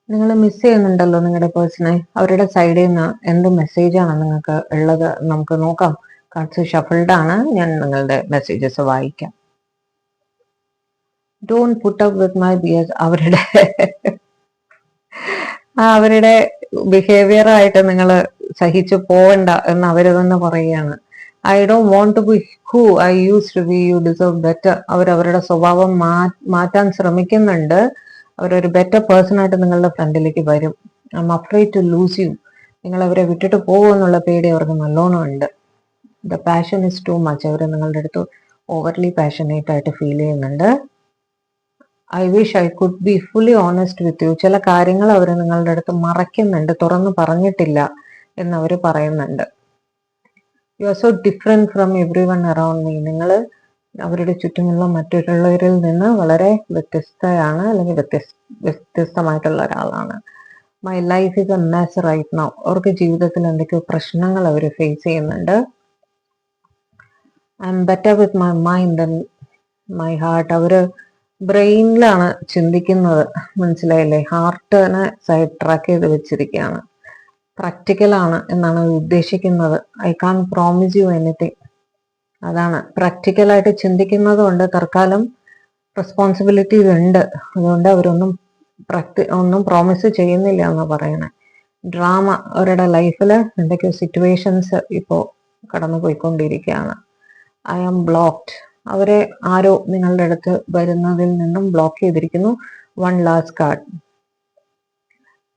നിങ്ങൾ മിസ് ചെയ്യുന്നുണ്ടല്ലോ നിങ്ങളുടെ പേഴ്സണെ. അവരുടെ സൈഡിൽ നിന്ന് എന്ത് മെസ്സേജാണ് നിങ്ങൾക്ക് ഉള്ളത് നമുക്ക് നോക്കാം. കാർഡ്സ് ഷഫിൾഡ് ആണ്. ഞാൻ നിങ്ങളുടെ മെസ്സേജസ് വായിക്കാം. Don't put up with my Beas. അവരുടെ ബിഹേവിയർ ആയിട്ട് നിങ്ങൾ സഹിച്ചു പോവണ്ട എന്ന് അവര് തന്നെ പറയുകയാണ്. I don't want to be who I use to be, you deserve better. അവരവരുടെ സ്വഭാവം മാറ്റാൻ ശ്രമിക്കുന്നുണ്ട്. അവരൊരു ബെറ്റർ പേഴ്സൺ ആയിട്ട് നിങ്ങളുടെ ഫ്രണ്ടിലേക്ക് വരും. I'm afraid to lose you. നിങ്ങൾ അവരെ വിട്ടിട്ട് പോകുമെന്നുള്ള പേടി അവർക്ക് നല്ലോണം ഉണ്ട്. The passion is too much. അവർ നിങ്ങളുടെ അടുത്ത് ഓവർലി പാഷനേറ്റ് ആയിട്ട് ഫീൽ ചെയ്യുന്നുണ്ട്. I wish I could be fully honest with you. ചില കാര്യങ്ങൾ അവർ നിങ്ങളുടെ അടുത്ത് മറയ്ക്കുന്നുണ്ട്, തുറന്നു പറഞ്ഞിട്ടില്ല എന്നവർ പറയുന്നുണ്ട്. You are so different from every one around me. നിങ്ങൾ അവരുടെ ചുറ്റുമുള്ള മറ്റുള്ളവരിൽ നിന്ന് വളരെ വ്യത്യസ്തയാണ്, അല്ലെങ്കിൽ വ്യത്യസ്തമായിട്ടുള്ള ഒരാളാണ്. My life is a mess right now. അവർക്ക് ജീവിതത്തിൽ എന്തൊക്കെയോ പ്രശ്നങ്ങൾ അവർ ഫേസ് ചെയ്യുന്നുണ്ട്. I'm better with my mind and my heart. അവര് ബ്രെയിനിലാണ് ചിന്തിക്കുന്നത്, മനസ്സിലായില്ലേ? ഹാർട്ടിനെ സൈഡ് ട്രാക്ക് ചെയ്ത് വെച്ചിരിക്കുകയാണ്. പ്രാക്ടിക്കലാണ് എന്നാണ് ഉദ്ദേശിക്കുന്നത്. I can promise you anything. അതാണ്, പ്രാക്ടിക്കലായിട്ട് ചിന്തിക്കുന്നത് കൊണ്ട് തൽക്കാലം റെസ്പോൺസിബിലിറ്റീസ് ഉണ്ട്. അതുകൊണ്ട് അവരൊന്നും ഒന്നും പ്രോമിസ് ചെയ്യുന്നില്ല എന്ന് പറയണേ. ഡ്രാമ, അവരുടെ ലൈഫിൽ എന്തൊക്കെയോ സിറ്റുവേഷൻസ് ഇപ്പോൾ കടന്നു പോയിക്കൊണ്ടിരിക്കുകയാണ്. I am blocked. അവരെ ആരോ നിങ്ങളുടെ അടുത്ത് വരുന്നതിൽ നിന്നും ബ്ലോക്ക് ചെയ്തിരിക്കുന്നു. One last card,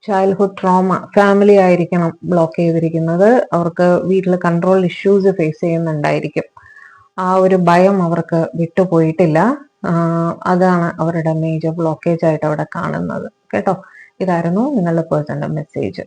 childhood trauma. Family ആയിരിക്കണം ബ്ലോക്ക് ചെയ്തിരിക്കുന്നത്. അവർക്ക് വീട്ടിൽ കൺട്രോൾ ഇഷ്യൂസ് ഫേസ് ചെയ്യുന്നുണ്ടായിരിക്കും. ആ ഒരു ഭയം അവർക്ക് വിട്ടുപോയിട്ടില്ല. അതാണ് അവരുടെ മേജർ ബ്ലോക്കേജ് ആയിട്ട് അവിടെ കാണുന്നത്. കേട്ടോ, ഇതായിരുന്നു നിങ്ങളുടെ പേഴ്സണൽ മെസ്സേജ്.